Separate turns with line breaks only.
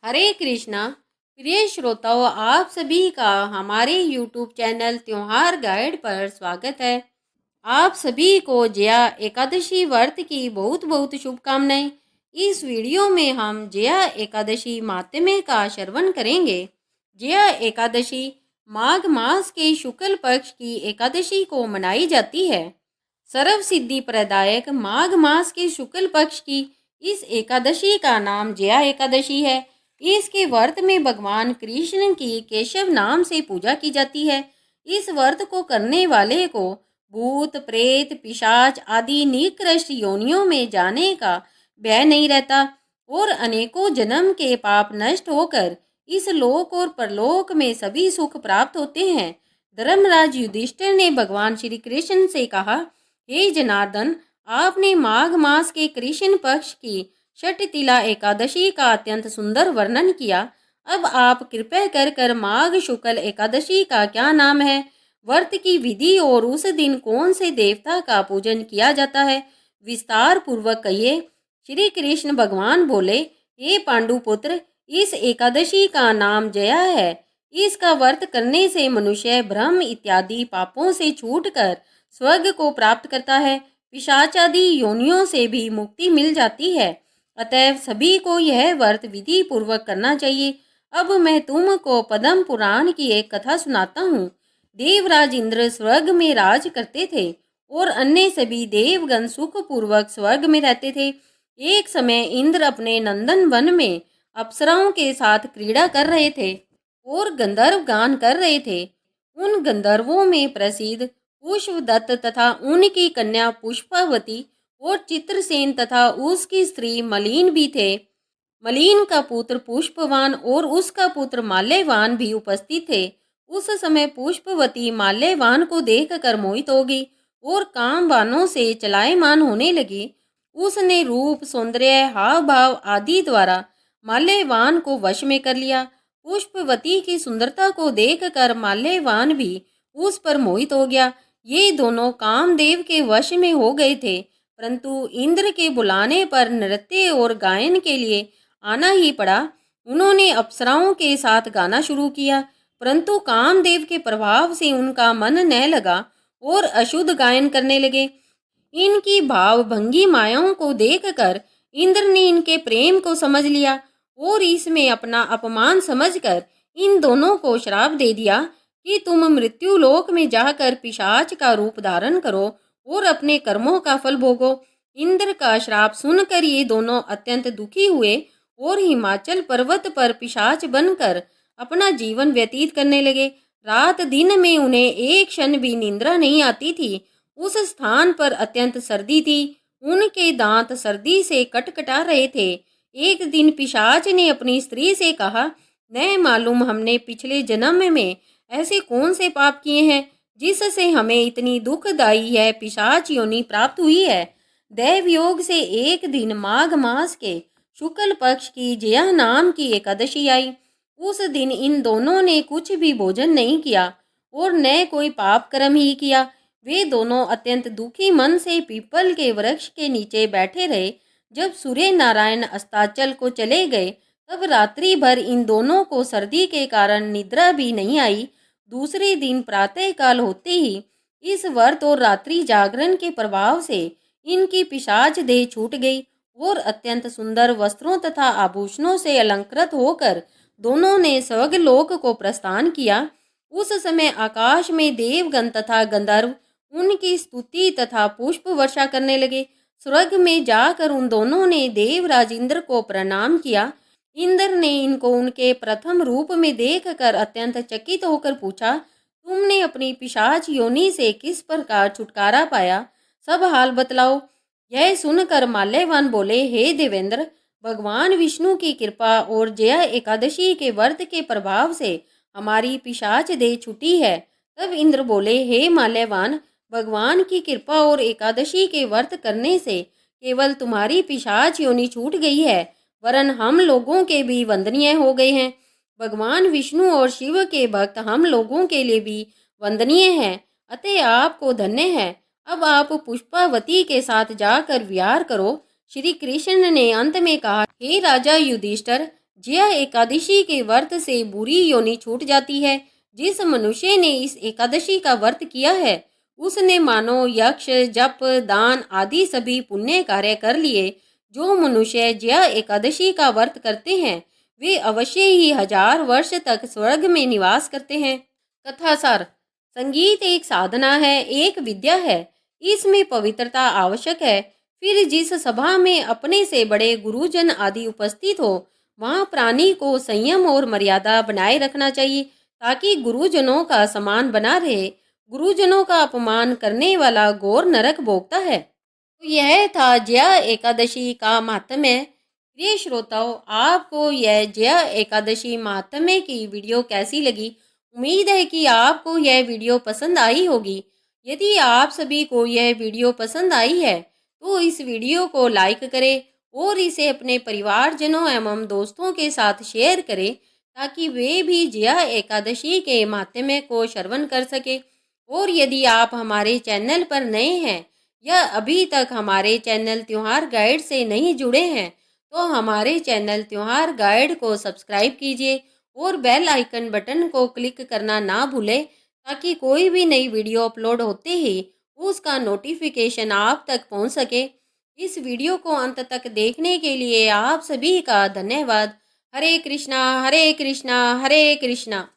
हरे कृष्णा। प्रिय श्रोताओं, आप सभी का हमारे YouTube चैनल त्योहार गाइड पर स्वागत है। आप सभी को जया एकादशी व्रत की बहुत बहुत शुभकामनाएं। इस वीडियो में हम जया एकादशी माहात्म्य का श्रवण करेंगे। जया एकादशी माघ मास के शुक्ल पक्ष की एकादशी को मनाई जाती है। सर्व सिद्धि प्रदायक माघ मास के शुक्ल पक्ष की इस एकादशी का नाम जया एकादशी है। इसके व्रत में भगवान कृष्ण की केशव नाम से पूजा की जाती है। इस व्रत को करने वाले को भूत प्रेत पिशाच आदि निकृष्ट योनियों में जाने का भय नहीं रहता और अनेकों जन्म के पाप नष्ट होकर इस लोक और परलोक में सभी सुख प्राप्त होते हैं। धर्मराज युधिष्ठिर ने भगवान श्री कृष्ण से कहा, हे जनार्दन, आपने माघ मास के कृष्ण पक्ष की षटतिला एकादशी का अत्यंत सुंदर वर्णन किया। अब आप कृपया कर माघ शुक्ल एकादशी का क्या नाम है, व्रत की विधि और उस दिन कौन से देवता का पूजन किया जाता है, विस्तार पूर्वक कहिए। श्री कृष्ण भगवान बोले, हे पांडुपुत्र, इस एकादशी का नाम जया है। इसका व्रत करने से मनुष्य भ्रम इत्यादि पापों से छूटकर स्वर्ग को प्राप्त करता है। पिशाचादि योनियों से भी मुक्ति मिल जाती है। अतएव सभी को यह व्रत विधि पूर्वक करना चाहिए। अब मैं तुमको पद्म पुराण की एक कथा सुनाता हूँ। देवराज इंद्र स्वर्ग में राज करते थे और अन्य सभी देवगण सुख पूर्वक स्वर्ग में रहते थे। एक समय इंद्र अपने नंदन वन में अप्सराओं के साथ क्रीड़ा कर रहे थे और गंधर्व गान कर रहे थे। उन गंधर्वों में प्रसिद्ध पुष्पदत्त तथा उनकी कन्या पुष्पावती और चित्रसेन तथा उसकी स्त्री मलिन भी थे। मलिन का पुत्र पुष्पवान और उसका पुत्र माल्यवान भी उपस्थित थे। उस समय पुष्पवती माल्यवान को देखकर मोहित हो गई और काम बाणों से चलायमान होने लगी। उसने रूप सौंदर्य हाव भाव आदि द्वारा माल्यवान को वश में कर लिया। पुष्पवती की सुंदरता को देखकर माल्यवान भी उस पर मोहित हो गया। ये दोनों कामदेव के वश में हो गए थे, परंतु इंद्र के बुलाने पर नृत्य और गायन के लिए आना ही पड़ा। उन्होंने अप्सराओं के साथ गाना शुरू किया, परंतु कामदेव के प्रभाव से उनका मन न लगा और अशुद्ध गायन करने लगे। इनकी भाव भंगी मायाओं को देखकर इंद्र ने इनके प्रेम को समझ लिया और इसमें अपना अपमान समझकर इन दोनों को श्राप दे दिया कि तुम मृत्यु लोक में जाकर पिशाच का रूप धारण करो और अपने कर्मों का फल भोगो। इंद्र का श्राप सुनकर ये दोनों अत्यंत दुखी हुए और हिमाचल पर्वत पर पिशाच बनकर अपना जीवन व्यतीत करने लगे। रात दिन में उन्हें एक क्षण भी निंद्रा नहीं आती थी। उस स्थान पर अत्यंत सर्दी थी। उनके दांत सर्दी से कटकटा रहे थे। एक दिन पिशाच ने अपनी स्त्री से कहा, न मालूम हमने पिछले जन्म में ऐसे कौन से पाप किए हैं जिससे हमें इतनी दुखदायी है पिशाच योनि प्राप्त हुई है। दैव योग से एक दिन माघ मास के शुक्ल पक्ष की जया नाम की एकादशी आई। उस दिन इन दोनों ने कुछ भी भोजन नहीं किया और न कोई पाप कर्म ही किया। वे दोनों अत्यंत दुखी मन से पीपल के वृक्ष के नीचे बैठे रहे। जब सूर्य नारायण अस्ताचल को चले गए तब रात्रि भर इन दोनों को सर्दी के कारण निद्रा भी नहीं आई। दूसरे दिन प्रातः काल होते ही इस व्रत और रात्रि जागरण के प्रभाव से इनकी पिशाच देह छूट गई और अत्यंत सुंदर वस्त्रों तथा आभूषणों से अलंकृत होकर दोनों ने स्वर्गलोक को प्रस्थान किया। उस समय आकाश में देवगण तथा गंधर्व उनकी स्तुति तथा पुष्प वर्षा करने लगे। स्वर्ग में जाकर उन दोनों ने देवराज इंद्र को प्रणाम किया। इंद्र ने इनको उनके प्रथम रूप में देखकर अत्यंत चकित होकर पूछा, तुमने अपनी पिशाच योनि से किस प्रकार छुटकारा पाया, सब हाल बतलाओ। यह सुनकर माल्यवान बोले, हे देवेंद्र, भगवान विष्णु की कृपा और जया एकादशी के व्रत के प्रभाव से हमारी पिशाच देह छूटी है। तब इंद्र बोले, हे माल्यवान, भगवान की कृपा और एकादशी के व्रत करने से केवल तुम्हारी पिशाच योनि छूट गई है, वरन हम लोगों के भी वंदनीय हो गए हैं। भगवान विष्णु और शिव के भक्त हम लोगों के लिए भी वंदनीय हैं, अतः आपको धन्य है। अब आप पुष्पावती के साथ जाकर विहार करो। श्री कृष्ण ने अंत में कहा, हे राजा युधिष्ठिर, जया एकादशी के व्रत से बुरी योनि छूट जाती है। जिस मनुष्य ने इस एकादशी का व्रत किया है, उसने मानो यक्ष, जप, दान आदि सभी पुण्य कार्य कर लिए। जो मनुष्य जया एकादशी का व्रत करते हैं, वे अवश्य ही 1000 वर्ष तक स्वर्ग में निवास करते हैं। कथासार। संगीत एक साधना है, एक विद्या है। इसमें पवित्रता आवश्यक है। फिर जिस सभा में अपने से बड़े गुरुजन आदि उपस्थित हो, वहाँ प्राणी को संयम और मर्यादा बनाए रखना चाहिए, ताकि गुरुजनों का सम्मान बना रहे। गुरुजनों का अपमान करने वाला घोर नरक भोगता है। तो यह था जया एकादशी का महात्म्य। प्रिय श्रोताओं, आपको यह जया एकादशी महात्म्य की वीडियो कैसी लगी? उम्मीद है कि आपको यह वीडियो पसंद आई होगी। यदि आप सभी को यह वीडियो पसंद आई है, तो इस वीडियो को लाइक करें और इसे अपने परिवारजनों एवं दोस्तों के साथ शेयर करें, ताकि वे भी जया एकादशी के महात्म्य को श्रवण कर सके। और यदि आप हमारे चैनल पर नए हैं या अभी तक हमारे चैनल त्योहार गाइड से नहीं जुड़े हैं, तो हमारे चैनल त्योहार गाइड को सब्सक्राइब कीजिए और बेल आइकन बटन को क्लिक करना ना भूलें, ताकि कोई भी नई वीडियो अपलोड होते ही उसका नोटिफिकेशन आप तक पहुंच सके। इस वीडियो को अंत तक देखने के लिए आप सभी का धन्यवाद। हरे कृष्णा हरे कृष्णा हरे कृष्णा।